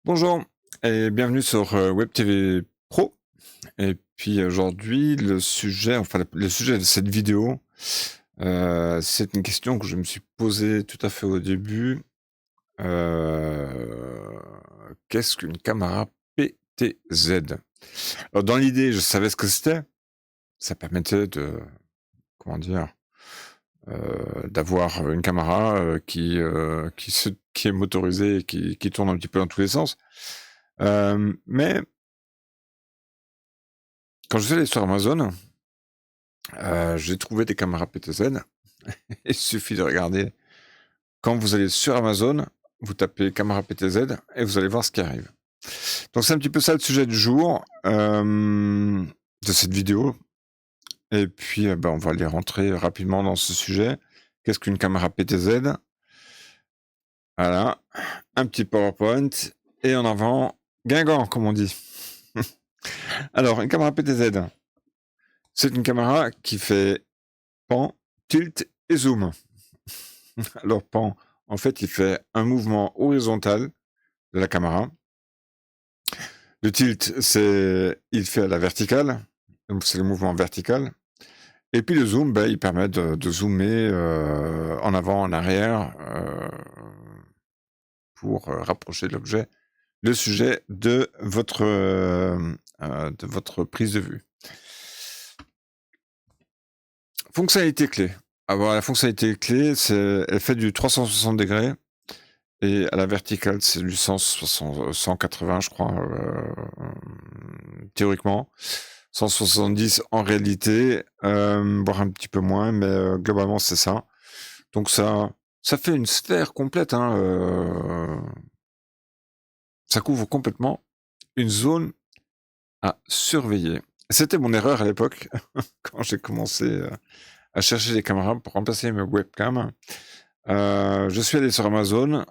Bonjour et bienvenue sur Web TV Pro. Et puis aujourd'hui, le sujet de cette vidéo, c'est une question que je me suis posée tout à fait au début. Heu, Qu'est-ce qu'une caméra PTZ? Alors dans l'idée, je savais ce que c'était. Ça permettait de, comment dire? D'avoir une caméra, qui est motorisée et qui tourne un petit peu dans tous les sens. Mais quand je suis allé sur Amazon, j'ai trouvé des caméras PTZ. Il suffit de regarder quand vous allez sur Amazon, vous tapez caméra PTZ et vous allez voir ce qui arrive. Donc c'est un petit peu ça le sujet du jour, de cette vidéo et puis, on va aller rentrer rapidement dans ce sujet. Qu'est-ce qu'une caméra PTZ? Voilà, un petit PowerPoint et en avant, Guingamp comme on dit. Alors une caméra PTZ, c'est une caméra qui fait pan, tilt et zoom. Alors pan, en fait, il fait un mouvement horizontal de la caméra. Le tilt, il fait à la verticale, donc c'est le mouvement vertical. Et puis le zoom, il permet de zoomer en avant, en arrière, pour rapprocher l'objet, le sujet de votre prise de vue. Fonctionnalité clé. Alors la fonctionnalité clé, elle fait du 360 degrés. Et à la verticale, c'est du 180, je crois, théoriquement. 170 en réalité, voire un petit peu moins, mais globalement, c'est ça. Donc ça fait une sphère complète, hein, ça couvre complètement une zone à surveiller. C'était mon erreur à l'époque, quand j'ai commencé, à chercher des caméras pour remplacer mes webcams. Je suis allé sur Amazon.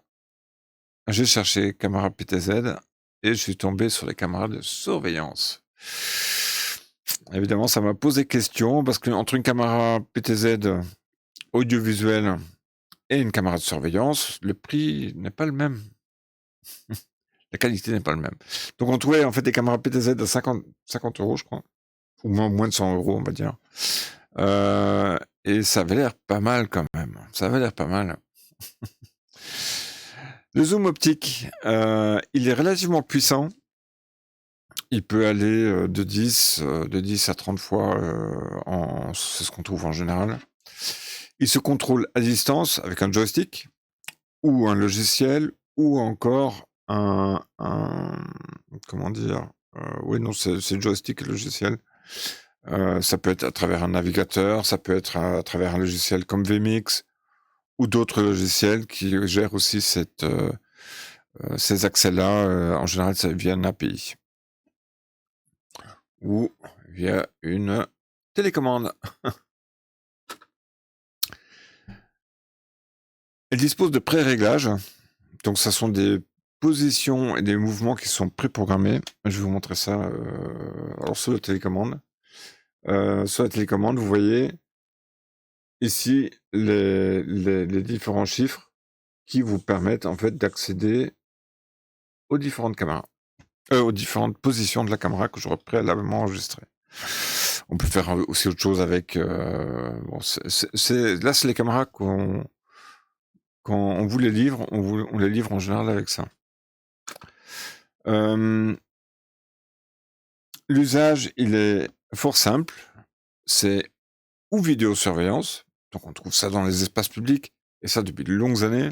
J'ai cherché caméra PTZ et je suis tombé sur les caméras de surveillance. Évidemment, ça m'a posé question parce qu'entre une caméra PTZ audiovisuelle et une caméra de surveillance, le prix n'est pas le même. La qualité n'est pas le même. Donc on trouvait en fait des caméras PTZ à 50 €, je crois, ou moins de 100 €, on va dire. Et ça avait l'air pas mal quand même. Ça avait l'air pas mal. Le zoom optique, il est relativement puissant. Il peut aller, de 10 à 30 fois, c'est ce qu'on trouve en général. Il se contrôle à distance avec un joystick ou un logiciel ou encore comment dire? Oui, non, c'est le joystick et le logiciel. Ça peut être à travers un navigateur, ça peut être à travers un logiciel comme vMix ou d'autres logiciels qui gèrent aussi ces accès-là, en général, c'est via une API. Ou via une télécommande. Elle dispose de pré-réglages, donc ça sont des positions et des mouvements qui sont préprogrammés. Je vais vous montrer ça, alors sur la télécommande. Sur la télécommande, vous voyez ici les différents chiffres qui vous permettent en fait d'accéder aux différentes caméras, aux différentes positions de la caméra que j'aurais préalablement enregistrées. On peut faire aussi autre chose avec, bon c'est les caméras quand on vous les livre, on les livre en général avec ça. L'usage, il est fort simple, c'est ou vidéosurveillance, donc on trouve ça dans les espaces publics et ça depuis de longues années.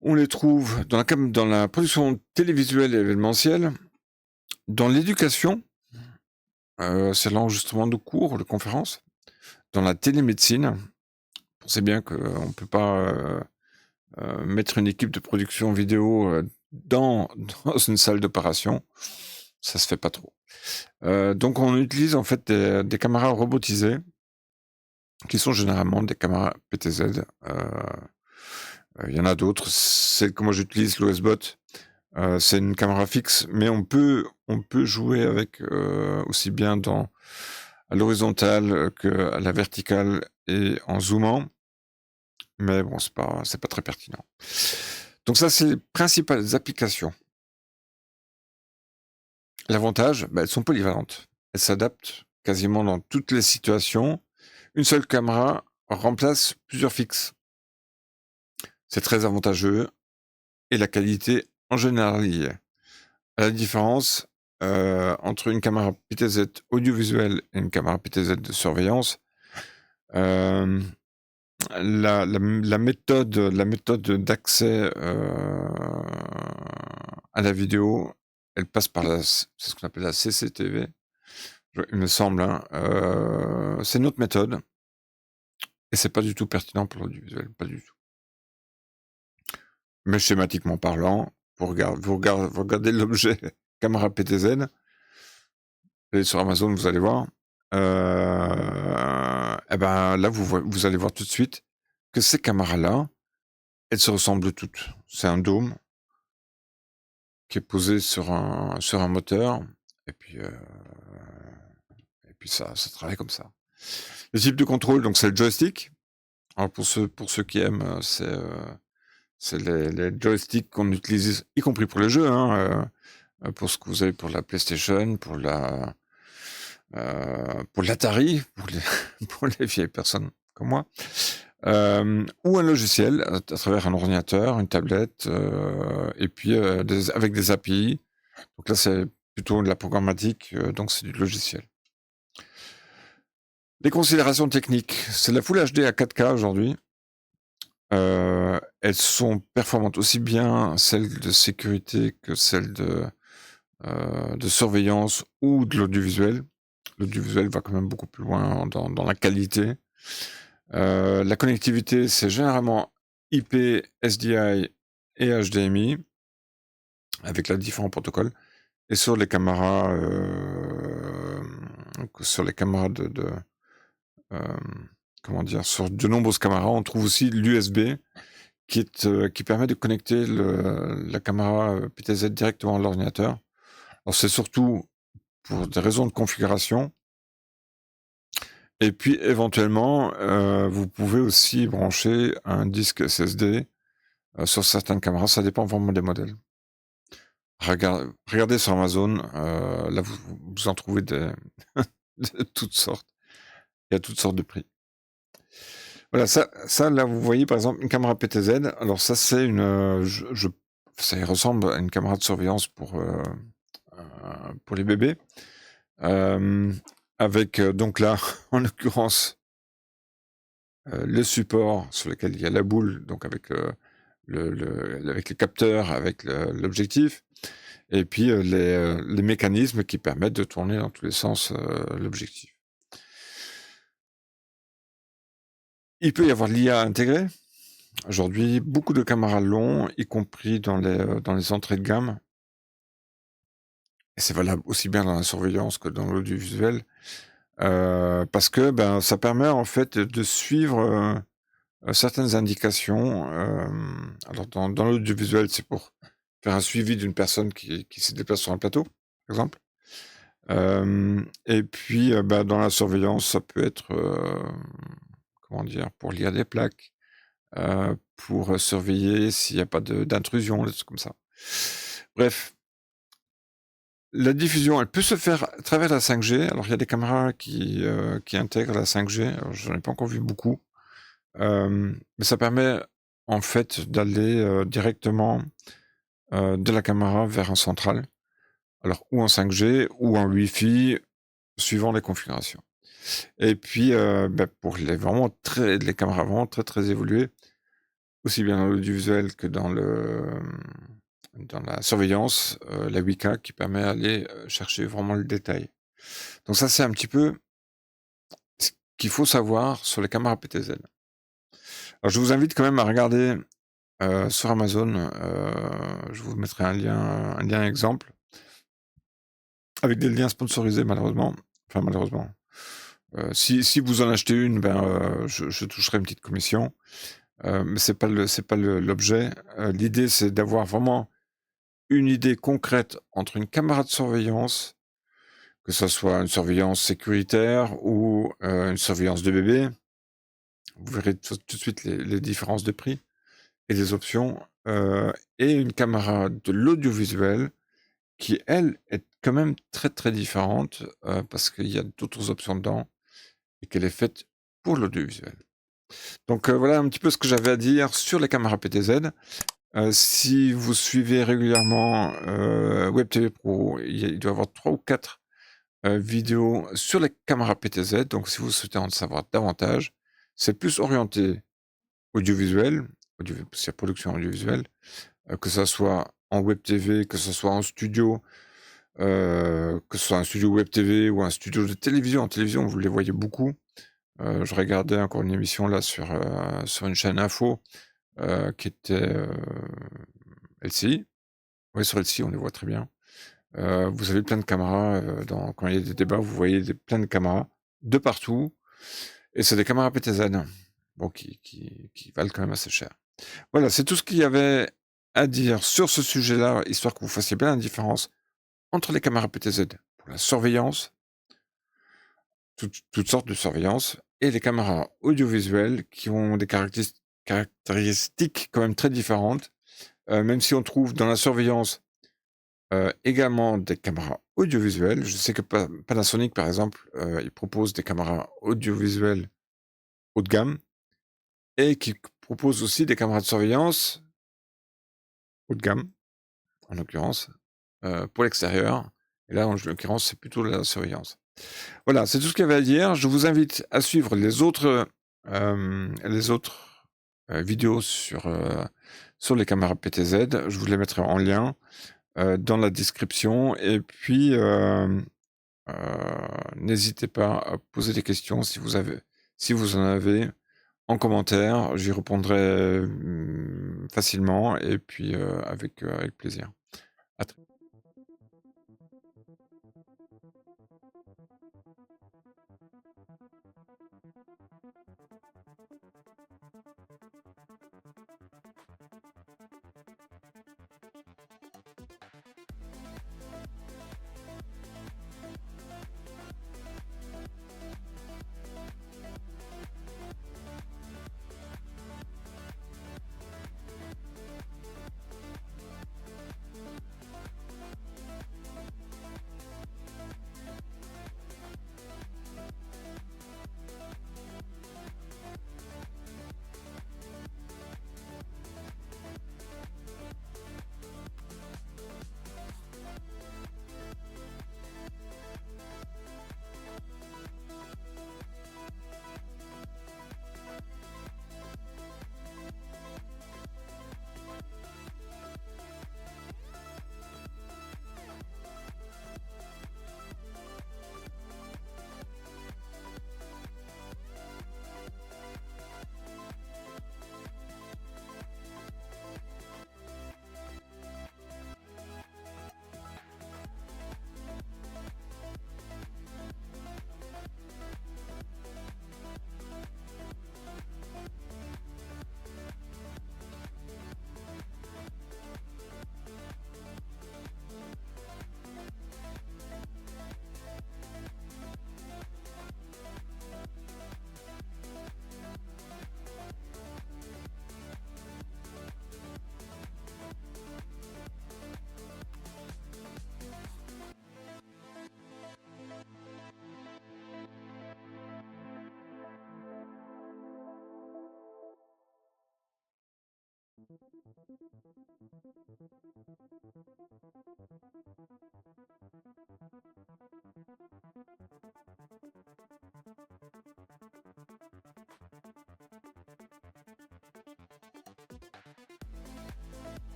On les trouve dans la production télévisuelle et événementielle, dans l'éducation, c'est l'enregistrement de cours, de conférences, dans la télémédecine. On sait bien qu'on peut pas, mettre une équipe de production vidéo, dans une salle d'opération, ça se fait pas trop. Donc on utilise en fait des caméras robotisées, qui sont généralement des caméras PTZ. Il y en a d'autres, celle que moi j'utilise, l'OSBot, c'est une caméra fixe, mais on peut jouer avec, aussi bien à l'horizontale qu'à la verticale et en zoomant, mais bon, c'est pas très pertinent. Donc ça, c'est les principales applications. L'avantage, elles sont polyvalentes. Elles s'adaptent quasiment dans toutes les situations. Une seule caméra remplace plusieurs fixes. C'est très avantageux et la qualité en général y est. À la différence entre une caméra PTZ audiovisuelle et une caméra PTZ de surveillance, la méthode d'accès à la vidéo, elle passe par c'est ce qu'on appelle la CCTV, il me semble. C'est une autre méthode et c'est pas du tout pertinent pour l'audiovisuel, pas du tout. Mais schématiquement parlant, vous regardez l'objet caméra PTZ, vous allez sur Amazon, vous allez voir. Et ben là, vous allez voir tout de suite que ces caméras-là, elles se ressemblent toutes. C'est un dôme qui est posé sur un moteur, et puis ça travaille comme ça. Le type de contrôle, donc c'est le joystick. Alors pour ceux qui aiment, c'est les joysticks qu'on utilise, y compris pour les jeux, pour ce que vous avez pour la PlayStation, pour l'Atari, pour les vieilles personnes comme moi, ou un logiciel à travers un ordinateur, une tablette, et puis avec des API. Donc là, c'est plutôt de la programmatique, donc c'est du logiciel. Les considérations techniques, c'est la Full HD à 4K aujourd'hui. Elles sont performantes, aussi bien celles de sécurité que celles de surveillance ou de l'audiovisuel. L'audiovisuel va quand même beaucoup plus loin dans la qualité. La connectivité, c'est généralement IP, SDI et HDMI, avec les différents protocoles. Et sur les caméras, sur de nombreuses caméras, on trouve aussi l'USB qui permet de connecter la caméra PTZ directement à l'ordinateur. Alors c'est surtout pour des raisons de configuration. Et puis éventuellement, vous pouvez aussi brancher un disque SSD sur certaines caméras. Ça dépend vraiment des modèles. Regardez sur Amazon, là vous en trouvez de toutes sortes. Il y a toutes sortes de prix. Voilà, ça là vous voyez par exemple une caméra PTZ. Alors ça c'est ça y ressemble à une caméra de surveillance pour les bébés, avec donc là en l'occurrence le support sur lequel il y a la boule, donc avec avec les capteurs, avec l'objectif, et puis les mécanismes qui permettent de tourner dans tous les sens l'objectif. Il peut y avoir l'IA intégrée. Aujourd'hui, beaucoup de caméras l'ont, y compris dans les entrées de gamme. Et c'est valable aussi bien dans la surveillance que dans l'audiovisuel, parce que ça permet en fait de suivre certaines indications. Alors dans l'audiovisuel, c'est pour faire un suivi d'une personne qui se déplace sur un plateau, par exemple. Et puis dans la surveillance, ça peut être pour lire des plaques, pour surveiller s'il n'y a pas d'intrusion, des trucs comme ça. Bref, la diffusion, elle peut se faire à travers la 5G. Alors il y a des caméras qui intègrent la 5G. Alors, j'en ai pas encore vu beaucoup. Mais ça permet en fait d'aller directement de la caméra vers un central. Alors ou en 5G ou en Wi-Fi, suivant les configurations. Et puis pour les caméras vraiment très très évoluées, aussi bien dans l'audiovisuel que dans la surveillance, la 8K qui permet d'aller chercher vraiment le détail. Donc ça c'est un petit peu ce qu'il faut savoir sur les caméras PTZ. Alors je vous invite quand même à regarder sur Amazon, je vous mettrai un lien exemple, avec des liens sponsorisés malheureusement. Enfin malheureusement. Si vous en achetez une, je toucherai une petite commission. Mais c'est pas l'objet. L'idée, c'est d'avoir vraiment une idée concrète entre une caméra de surveillance, que ce soit une surveillance sécuritaire ou une surveillance de bébé. Vous verrez tout de suite les différences de prix et les options. et une caméra de l'audiovisuel qui, elle, est quand même très, très différente, parce qu'il y a d'autres options dedans et qu'elle est faite pour l'audiovisuel. Donc, voilà un petit peu ce que j'avais à dire sur les caméras PTZ. Si vous suivez régulièrement, WebTV Pro, il doit y avoir 3 ou 4 vidéos sur les caméras PTZ. Donc si vous souhaitez en savoir davantage, c'est plus orienté audiovisuel, c'est production audiovisuelle, que ça soit en web TV, que ce soit en studio, que ce soit un studio web TV ou un studio de télévision. En télévision, vous les voyez beaucoup. Je regardais encore une émission là sur une chaîne info, qui était, LCI. Oui, sur LCI, on les voit très bien. Vous avez plein de caméras, quand il y a des débats, vous voyez plein de caméras de partout et c'est des caméras PTZ, bon qui valent quand même assez cher. Voilà, c'est tout ce qu'il y avait à dire sur ce sujet-là, histoire que vous fassiez bien la différence entre les caméras PTZ pour la surveillance, toutes sortes de surveillance, et les caméras audiovisuelles qui ont des caractéristiques quand même très différentes, même si on trouve dans la surveillance également des caméras audiovisuelles. Je sais que Panasonic, par exemple, il propose des caméras audiovisuelles haut de gamme et qui propose aussi des caméras de surveillance haut de gamme, en l'occurrence, pour l'extérieur. Et là, en l'occurrence, c'est plutôt la surveillance. Voilà, c'est tout ce qu'il y avait à dire. Je vous invite à suivre les autres vidéos sur les caméras PTZ. Je vous les mettrai en lien dans la description. Et puis, n'hésitez pas à poser des questions si vous en avez en commentaire. J'y répondrai facilement et puis avec plaisir. À très